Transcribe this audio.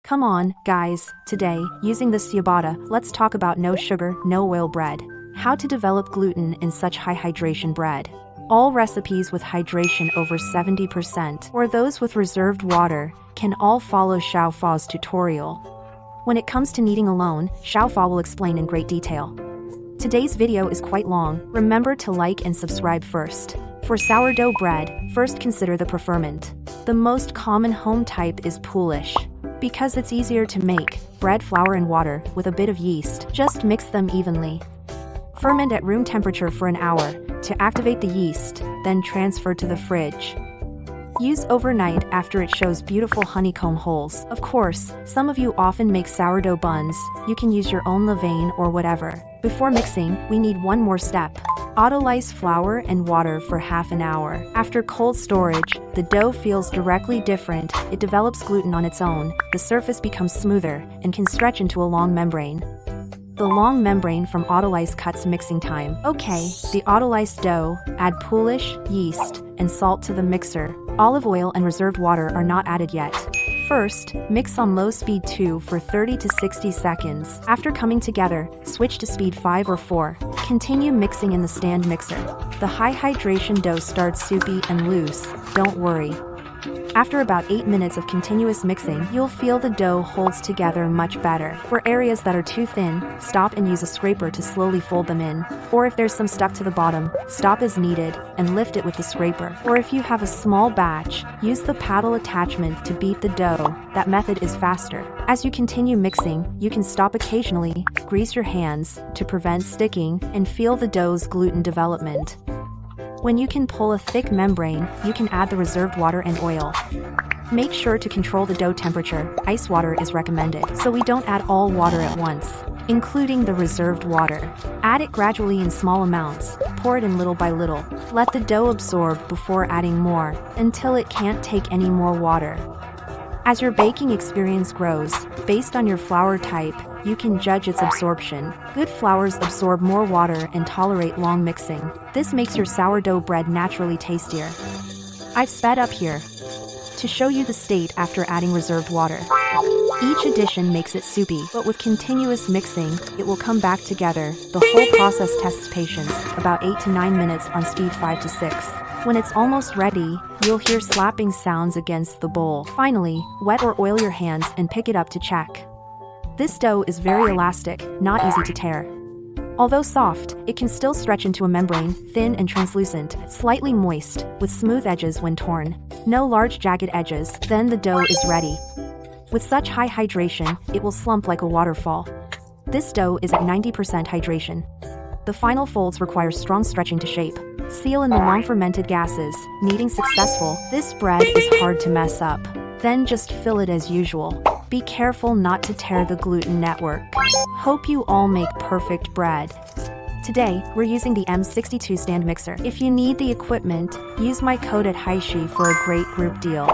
Come on, guys, today, using this ciabatta, let's talk about no sugar, no oil bread. How to develop gluten in such high hydration bread. All recipes with hydration over 70% or those with reserved water can all follow Xiao Fa's tutorial. When it comes to kneading alone, Xiao Fa will explain in great detail. Today's video is quite long, remember to like and subscribe first. For sourdough bread, first consider the preferment. The most common home type is Polish. Because it's easier to make, bread flour and water with a bit of yeast, just mix them evenly. Ferment at room temperature for an hour to activate the yeast, then transfer to the fridge. Use overnight after it shows beautiful honeycomb holes. Of course, some of you often make sourdough buns, you can use your own levain or whatever. Before mixing, we need one more step. Autolyze flour and water for half an hour. After cold storage, the dough feels directly different, it develops gluten on its own, the surface becomes smoother, and can stretch into a long membrane. The long membrane from autolyze cuts mixing time. Okay, the autolyzed dough, add Polish, yeast, and salt to the mixer. Olive oil and reserved water are not added yet. First, mix on low speed 2 for 30 to 60 seconds. After coming together, switch to speed 5 or 4. Continue mixing in the stand mixer. The high hydration dough starts soupy and loose, don't worry. After about 8 minutes of continuous mixing, you'll feel the dough holds together much better. For areas that are too thin, stop and use a scraper to slowly fold them in. Or if there's some stuck to the bottom, stop as needed and lift it with the scraper. Or if you have a small batch, use the paddle attachment to beat the dough. That method is faster. As you continue mixing, you can stop occasionally, grease your hands to prevent sticking, and feel the dough's gluten development. When you can pull a thick membrane, you can add the reserved water and oil. Make sure to control the dough temperature. Ice water is recommended, so we don't add all water at once, including the reserved water. Add it gradually in small amounts, pour it in little by little. Let the dough absorb before adding more, until it can't take any more water. As your baking experience grows, based on your flour type, you can judge its absorption. Good flours absorb more water and tolerate long mixing. This makes your sourdough bread naturally tastier. I've sped up here to show you the state after adding reserved water. Each addition makes it soupy, but with continuous mixing, it will come back together. The whole process tests patience, about 8 to 9 minutes on speed 5 to 6. When it's almost ready, you'll hear slapping sounds against the bowl. Finally, wet or oil your hands and pick it up to check. This dough is very elastic, not easy to tear. Although soft, it can still stretch into a membrane, thin and translucent, slightly moist, with smooth edges when torn. No large jagged edges, then the dough is ready. With such high hydration, it will slump like a waterfall. This dough is at 90% hydration. The final folds require strong stretching to shape. Seal in the long fermented gases. Kneading successful, this bread is hard to mess up. Then just fill it as usual. Be careful not to tear the gluten network. Hope you all make perfect bread. Today, we're using the M62 stand mixer. If you need the equipment, use my code at Haishi for a great group deal.